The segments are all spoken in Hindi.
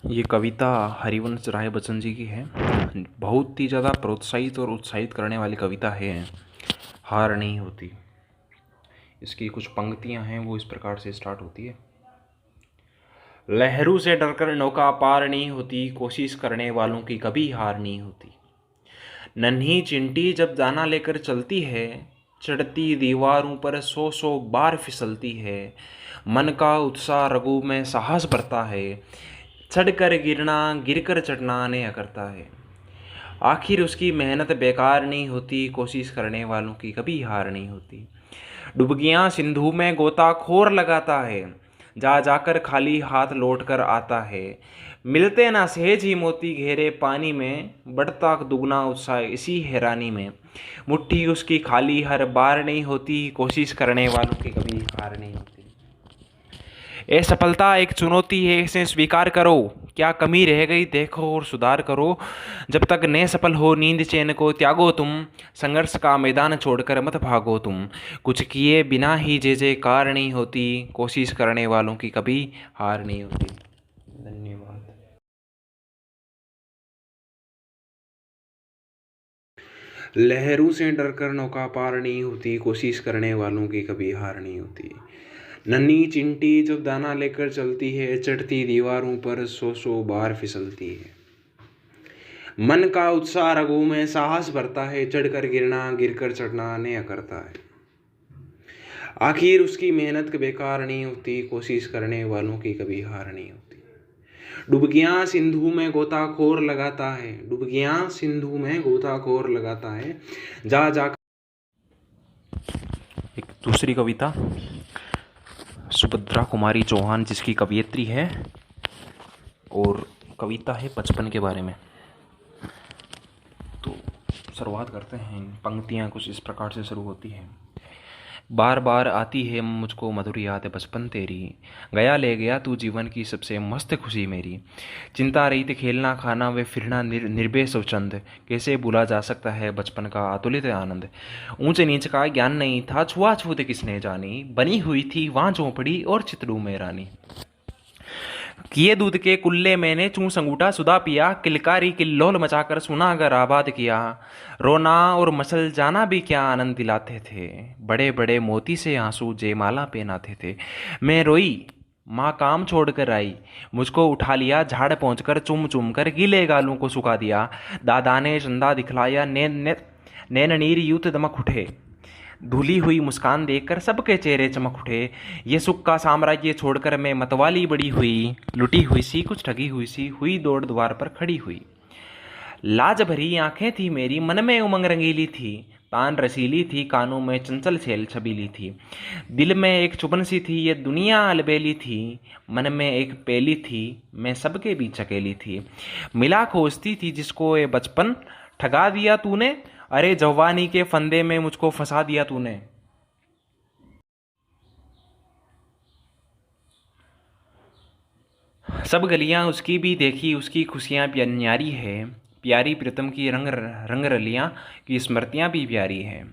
ये कविता हरिवंश राय बच्चन जी की है। बहुत ही ज़्यादा प्रोत्साहित और उत्साहित करने वाली कविता है। हार नहीं होती। इसकी कुछ पंक्तियां हैं, वो इस प्रकार से स्टार्ट होती है। लहरों से डरकर नौका पार नहीं होती, कोशिश करने वालों की कभी हार नहीं होती। नन्ही चिंटी जब दाना लेकर चलती है, चढ़ती दीवारों पर सौ सौ बार फिसलती है। मन का उत्साह रगों में साहस भरता है, चढ़कर गिरना गिरकर चढ़ना नेह करता है। आखिर उसकी मेहनत बेकार नहीं होती, कोशिश करने वालों की कभी हार नहीं होती। डुबकियां सिंधु में गोताखोर लगाता है, जा जाकर खाली हाथ लौट कर आता है। मिलते ना सहेज ही मोती घेरे पानी में, बढ़ता दुगना उत्साह इसी हैरानी में। मुट्ठी उसकी खाली हर बार नहीं होती, कोशिश करने वालों की कभी हार नहीं होती। असफलता एक चुनौती है, इसे स्वीकार करो। क्या कमी रह गई देखो और सुधार करो। जब तक न सफल हो नींद चैन को त्यागो तुम, संघर्ष का मैदान छोड़कर मत भागो तुम। कुछ किए बिना ही जय जयकार नहीं होती, कोशिश करने वालों की कभी हार नहीं होती। धन्यवाद। लहरों से डरकर नौका पार नहीं होती, कोशिश करने वालों की कभी हार नहीं होती। नन्ही चिंटी जब दाना लेकर चलती है, चढ़ती दीवारों पर सौ सौ बार फिसलती है। मन का उत्साह रगों में साहस भरता है, चढ़कर गिरना गिरकर चढ़ना नेह करता है। आखिर उसकी मेहनत बेकार नहीं होती, कोशिश करने वालों की कभी हार नहीं होती। डुबकियां सिंधु में गोताखोर लगाता है, डुबकियां सिंधु में गोताखोर लगाता है, जा जा। एक दूसरी कविता सुभद्रा कुमारी चौहान, जिसकी कवयित्री है, और कविता है बचपन के बारे में। तो शुरुआत करते हैं। पंक्तियाँ कुछ इस प्रकार से शुरू होती हैं। बार बार आती है मुझको मधुर याद बचपन तेरी, गया ले गया तू जीवन की सबसे मस्त खुशी मेरी। चिंता रहित खेलना खाना वे फिरना निर्भय स्वच्छंद, कैसे भूला जा सकता है बचपन का अतुलित आनंद। ऊंच नीच का ज्ञान नहीं था, छुआछूत किसने जानी, बनी हुई थी वहाँ झोंपड़ी और चितड़ू में रानी। किए दूध के कुल्ले मैंने चूस अंगूठा सुधा पिया, किलकारी किल्लोल मचाकर सुना अगर आबाद किया। रोना और मसल जाना भी क्या आनंद दिलाते थे, बड़े बड़े मोती से आंसू जयमाला पहनाते थे। मैं रोई, माँ काम छोड़कर आई, मुझको उठा लिया झाड़ पहुँचकर चुम चुम कर गीले गालों को सुखा दिया। दादा ने चंदा दिखलाया, नैन नीर यूथ दमक उठे, धुली हुई मुस्कान देखकर सबके चेहरे चमक उठे। ये सुख का साम्राज्य छोड़कर मैं मतवाली बड़ी हुई, लुटी हुई सी कुछ ठगी हुई सी, हुई दौड़ द्वार पर खड़ी हुई। लाज भरी आंखें थी मेरी, मन में उमंग रंगीली थी, तान रसीली थी कानों में चंचल छेल छबीली थी। दिल में एक चुभन सी थी, ये दुनिया अलबेली थी, मन में एक पेली थी, मैं सबके बीच अकेली थी। मिला खोजती थी जिसको ये बचपन, ठगा दिया तूने, अरे जवानी के फंदे में मुझको फंसा दिया तूने। सब गलियां उसकी भी देखी, उसकी खुशियां न्यारी है, प्यारी प्रीतम की रंग रलियां की स्मृतियां भी प्यारी है।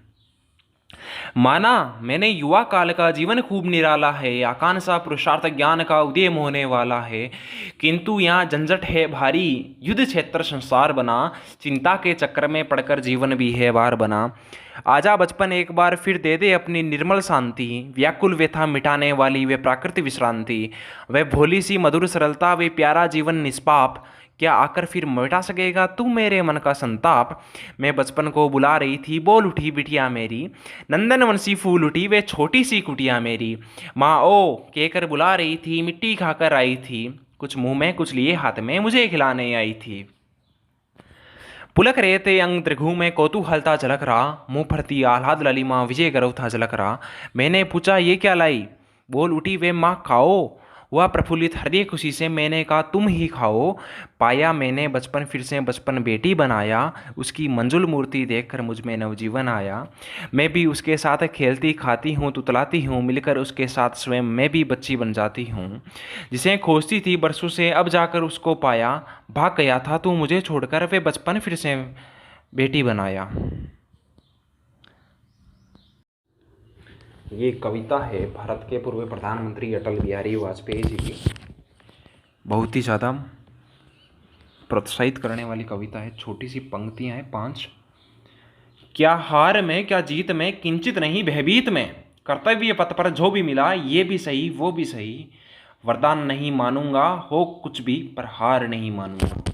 माना मैंने युवा काल का जीवन खूब निराला है, आकांक्षा पुरुषार्थ ज्ञान का उदय होने वाला है। किंतु यहाँ झंझट है भारी, युद्ध क्षेत्र संसार बना, चिंता के चक्कर में पड़कर जीवन भी है बार बना। आजा बचपन एक बार फिर दे दे अपनी निर्मल शांति, व्याकुल व्यथा मिटाने वाली वे प्राकृतिक विश्रांति। वह भोली सी मधुर सरलता, वे प्यारा जीवन निष्पाप, क्या आकर फिर मिटा सकेगा तू मेरे मन का संताप। मैं बचपन को बुला रही थी, बोल उठी बिटिया मेरी, नंदन वंशी फूल उठी वे छोटी सी कुटिया मेरी। माँ ओ कहकर बुला रही थी, मिट्टी खाकर आई थी, कुछ मुंह में कुछ लिए हाथ में मुझे खिलाने आई थी। पुलक रहे थे अंग त्रिघु में कौतूहलता झलक रहा, मुंह फरती आह्लाद ललिमा विजय गर्व था झलक रहा। मैंने पूछा ये क्या लाई, बोल उठी वे माँ खाओ। वह प्रफुल्लित हृदय खुशी से मैंने कहा तुम ही खाओ। पाया मैंने बचपन फिर से बचपन बेटी बनाया, उसकी मंजुल मूर्ति देखकर मुझ में नवजीवन आया। मैं भी उसके साथ खेलती खाती हूँ तुतलाती हूँ, मिलकर उसके साथ स्वयं मैं भी बच्ची बन जाती हूँ। जिसे खोजती थी बरसों से अब जाकर उसको पाया, भाग गया था तू मुझे छोड़कर, वे बचपन फिर से बेटी बनाया। ये कविता है भारत के पूर्व प्रधानमंत्री अटल बिहारी वाजपेयी जी की। बहुत ही ज़्यादा प्रोत्साहित करने वाली कविता है। छोटी सी पंक्तियां हैं 5। क्या हार में क्या जीत में किंचित नहीं भयभीत में, कर्तव्य पथ पर जो भी मिला ये भी सही वो भी सही, वरदान नहीं मानूंगा हो कुछ भी पर हार नहीं मानूंगा।